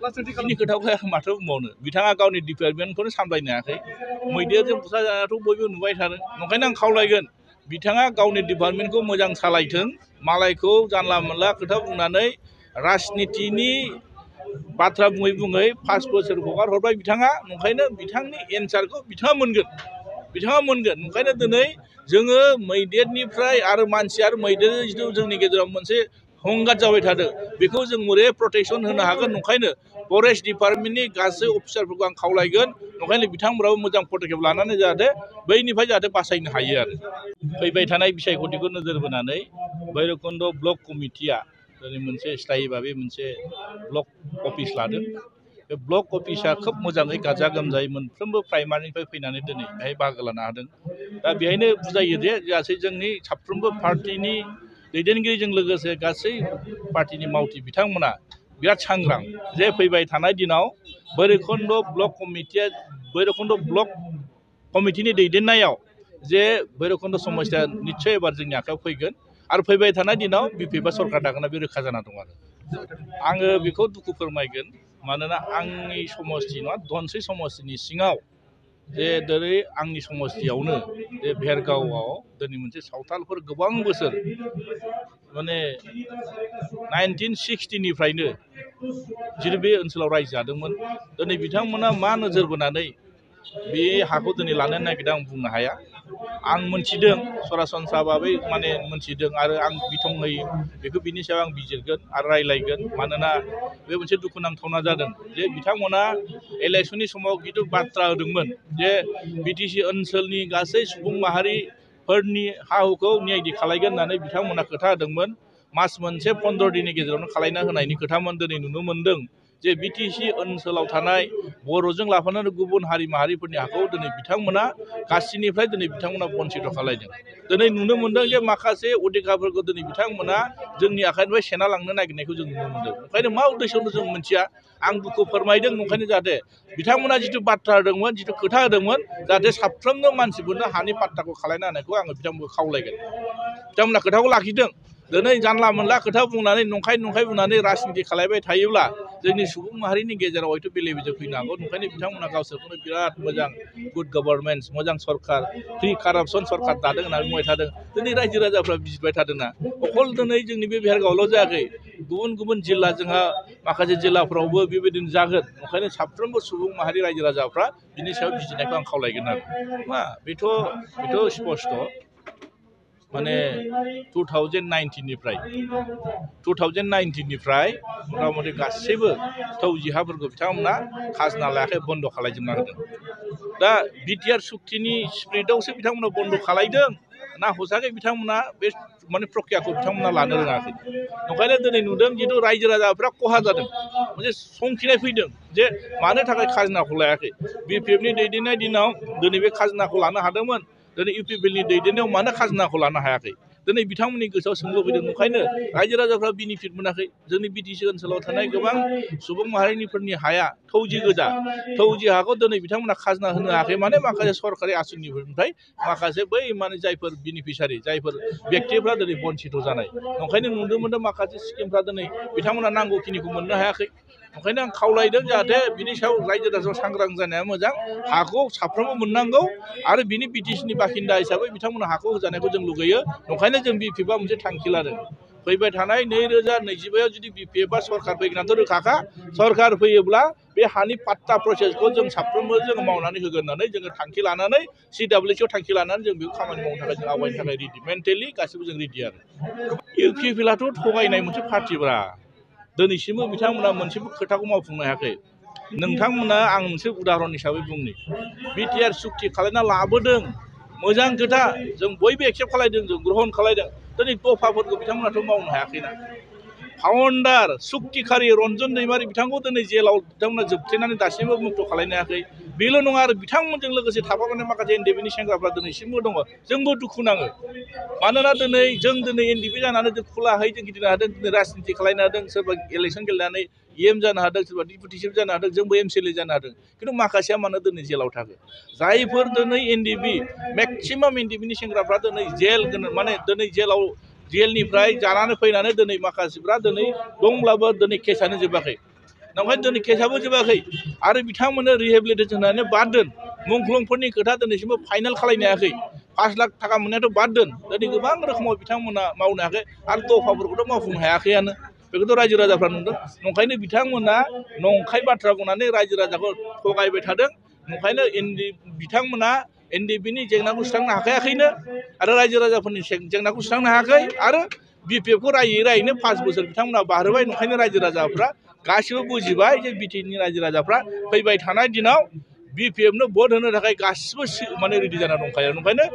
बिनि खोथाखौ आं माथो बुंबावनो बिथाङा गावनि डिपार्टमेन्टखौनो सामलायनो हायाखै मैदेरजों बुथारजानायाथ' बयबो नुबाय थादों ओंखायनो आं खावलायगोन बिथाङा गावनि डिपार्टमेन्टखौ मोजां सालायथों मालायखौ जानला मोनला खोथा बुंनानै राजनितिनि बाथ्रा बुङै बुङै 5 बोसोर हगार हरबाय बिथाङा ओंखायनो बिथांनि एन्सारखौ बिथाङा मोनगोन ओंखायनो दिनै जोङो मैदेरनिफ्राय आरो मानसि आरो मैदेर जिथु जोंनि गेजेराव मोनसे हंगात जाबाय थादों बेखौ जों बोरै प्रटेक्शन होनो हागोन ओंखायनो फरेस्ट डिपार्टमेन्टनि गासै अफिसारफोरखौ आं खावलायगोन ओंखायनो बिथांमोनाबो मोजां पदक्षेप लानानै जाहाथे बैनिफ्राय जाहाथे बासायनो हायो आरो फैबाय थानाय बिसायख'थिखौ नोजोर बोनानै भैरबकुन्द ब्लक कमिटिया दिनै मोनसे स्थायी भाबै मोनसे ब्लक अफिस लादों बे ब्लक अफिसा खोब मोजाङै गाजा गोमजायै मोनफ्रोमबो प्राइमारिनिफ्राय फैनानै दिनै बेहाय बाहागो लानो हादों दा बेहायनो बुजायो जे गासै जोंनि साफ्रोमबो पार्टिनि दैदेनगिरिजों लोगोसे गासै पार्टिनि मावथि बिथांमोना बिराद सांग्रां जे फैबाय थानाय दिनाव भैरबकुन्द ब्लक कमिटिया भैरबकुन्द ब्लक कमिटिनि दैदेननायाव जे भैरबकुन्द समस्या निस्सय एबार जोंनि आखायाव फैगोन आरो फैबाय थानाय दिनाव बिपिएफआ सरकार दागोना बे रोखा जाना दं आरो आङो बेखौ दुखु फोरमायगोन मानोना आंनि समस्ति नङा धनस्रि समस्तिनि सिङाव जे दिनै आंनि समस्तियावनो जे भेरगावआव दिनै मोनसे सावथालफोर गोबां बोसोर माने 1960निफ्रायनो जितु बे ओनसोलाव रायजो जादोंमोन दिनै बिथांमोना मा नोजोर बोनानै बे हाखौ दिनै लानो नागिरदों आं बुंनो हाया आं मोनथिदों सरासनस्रा भाबै माने मोनथिदों आरो आं बिथङै बेखौ बिनि सायाव आं बिजिरगोन आरो रायलायगोन मानोना बे मोनसे दुखुनांथावना जादों जे बिथांमोना इलेक्सननि समाव जिथु बाथ्रा होदोंमोन जे बिटिसि ओनसोलनि गासै सुबुं माहारिफोरनि हा हुखौ न्यायदि खालायगोन होननानै बिथांमोना खोथा होदोंमोन मास मोनसे 15 दिननि गेजेरावनो खालायना होनायनि खोथामोन दिनै नुनो मोन्दों जे बिटिसि ओनसोलाव थानाय बर'जों लाफानानै गुबुन हारि माहारिफोरनि हाखौ दिनै बिथांमोना गासैनिफ्राय दिनै बिथांमोना बन्सित खालायदों दिनै नुनो मोन्दों जे माखासे अधिकारफोरखौ दिनै बिथांमोना जोंनि आखाइनिफ्राय सेना लांनो नागिरनायखौ जों नुनो मोन्दों ओंखायनो मा उद्देश्यनो जों मिथिया आं दुखु फोरमायदों ओंखायनो जाहाथे बिथांमोना जिथु बाथ्रा होदोंमोन जिथु खोथा होदोंमोन जाहाथे साफ्रोमबो मानसिफोरनो हानि पाट्टाखौ खालायना होनायखौ आङो बिथांमोनखौ खावलायगोन बिथांमोना खोथाखौ लाखिदों दिनै जानला मोनला खोथा बुंनानै नंखाय बुंनानै राजनिति खालायबाय थायोब्ला जोंनि सुबुं माहारिनि गेजेराव हयथ' बेले बेजे फैनो हागौ ओंखायनो बिथांमोना गावसोरखौनो बिराद मोजां गुड गभर्नमेन्ट मोजां सरकार फ्रि कारापसन सरकार दादों होननानै बुंबाय थादों दिनै रायजो राजाफ्रा बिजिरबाय थादोंना अखल दिनै जोंनि बे भेरगावल' जायाखै गुबुन जिल्ला जोंहा माखासे जिल्लाफ्रावबो बेबायदिनो जागोन ओंखायनो साफ्रोमबो सुबुं माहारि रायजो राजाफ्रा बिनि सायाव बिजिरनायखौ आं खावलायगोन आरो मा बेथ' स्पष्ट माने 2019निफ्राय मथा मथि गासैबो फौजि हाफोरखौ बिथांमोना खाजोना लायाखै बन्द' खालायजोबना होदों दा बिटिआर सुक्तिनि स्पिरिटआवसो बिथांमोना बन्द' खालायदों ना हसाखै बिथांमोना बे माने प्रक्रियाखौ बिथांमोना लानो रोङाखै ओंखायनो दिनै नुदों जिथु रायजो राजाफ्रा खहा जादों मोनसे संखिनाय फैदों जे मानो थाखाय खाजोनाखौ लायाखै बिपिएफनि दैदेननाय दिनाव दिनै बे खाजोनाखौ लानो हादोंमोन दिनै इउपिपिएलनि दैदेननायाव मानो खाजोनाखौ लानो हायाखै दिनै बिथांमोननि गोसोआव सोंलु फैदों ओंखायनो रायजो राजाफ्रा बेनिफिट मोनाखै जोंनि बिटिसि ओनसोलाव थानाय गोबां सुबुं माहारिफोरनि हाया फौजि गोजा फौजि हाखौ दिनै बिथांमोना खाजोना होनो हायाखै माने माखासे सरकारि आसनिफोरनिफ्राय माखासे बै माने जायफोर बेनिफिसारि जायफोर बेक्तिफ्रा दिनै बन्सित जानाय ओंखायनो नुनो मोन्दों माखासे स्किमफ्रा दिनै बिथांमोना नांगौखिनिखौ मोननो हायाखै ओंखायनो आं खावलायदों जाहाथे बिनि सायाव रायजो राजाफ्रा सांग्रां जानाया मोजां हाखौ साफ्रोमबो मोननांगौ आरो बिनि बिटिसिनि बासिन्दा हिसाबै बिथांमोना हाखौ होजानायखौ जों लुगैयो ओंखायनो जों बिपिएफआ मोनसे थांखि लादों फैबाय थानाय 2025आव जुदि बिपिएफआ सरकार फैगोनाथ' रोखाखा सरकार फैयोब्ला बे हानि पाट्टा प्रसेसखौ जों साफ्रोमबो जोङो मावनानै होगोन होननानै जोङो थांखि लानानै CWCआव थांखि लानानै जों बेखौ खामानि मावनो थाखाय जों आवगायनो थाखाय रेडि मेन्टेलि गासिबो जों रेडि आरो इउपिपिएलआथ' थगायनाय मोनसे पार्टिब्रा दिनैसिमबो बिथांमोना मोनसेबो खोथाखौ मावफुंनो हायाखै नोंथांमोना आं मोनसे उदाहरन हिसाबै बुंनि बिटिआर सुक्ति खालायना लाबोदों मोजां खोथा जों बयबो एक्सेप्ट खालायदों जों ग्रहन खालायदों दिनै दफाफोरखौ बिथांमोनाथ' मावनो हायाखैना फाउन्डार सुक्तिखारि रन्जन दैमारि बिथांखौ दिनै जेलाव बिथांमोना जोबथेनानै दासिमबो मुक्त खालायनो हायाखै बेल' नङा आरो बिथांमोनजों लोगोसे थाफानाय माखासे एनडिएफबिनि सेंग्राफ्रा दिनैसिमबो दङ जोंबो दुखु नाङो मानोना जों दिनै एनडिएफबि जानानै जों खुलाहै जों गिदिंनो हादों दिनै राजनिति खालायनो हादों सोरबा इलेक्सन गेलेनानै EM जानो हादों सोरबा डिपुटि चिफ जानो हादों जोंबो MCLA जानो हादों खिन्थु माखासेया मानो दिनै जेलाव थागोन जायफोर दिनै एनडिएफबि मेक्सिमाम एनडिएफबिनि सेंग्राफ्रा दिनै जेल माने दिनै जेलनिफ्राय जानानै फैनानै दिनै माखासेफ्रा दिनै दंब्लाबो दिनै केसानो जोबाखै नंखायनो दिनै केसाबो जोबाखै आरो बिथांमोननो रिहेबिलिटेसन होनानै बाद दोन मुंख्लंफोरनि खोथा दिनैसिमबो फाइनाल खालामनो हायाखै 5 लाख थाखा मोननायाथ' बाद दोन दिनै गोबां रोखोमाव बिथांमोना मावनो हायाखै आरो दफाफोरखौथ' मावफुंनो हायाखैयानो बेखौथ' रायजो राजाफ्रा नुदों नंखायनो बिथांमोना नंखाय बाथ्रा बुंनानै रायजो राजाखौ थगायबाय थादों नंखायनो बिथांमोना एनडिएफबिनि जेंनाखौ सुस्रांनो हाखायाखैनो आरो रायजो राजाफोरनि जेंनाखौ सुस्रांनो हायाखै आरो बिपिएफखौ रायै रायैनो 5 बोसोर बिथांमोना बारहोबाय नंखायनो रायजो राजाफ्रा गासिबो बुजिबाय जे बिटिएडनि रायजो राजाफ्रा फैबाय थानाय दिनाव बिपिएफनो भट होनो थाखाय गासिबो माने रेडि जाना दंखायो नंखायनो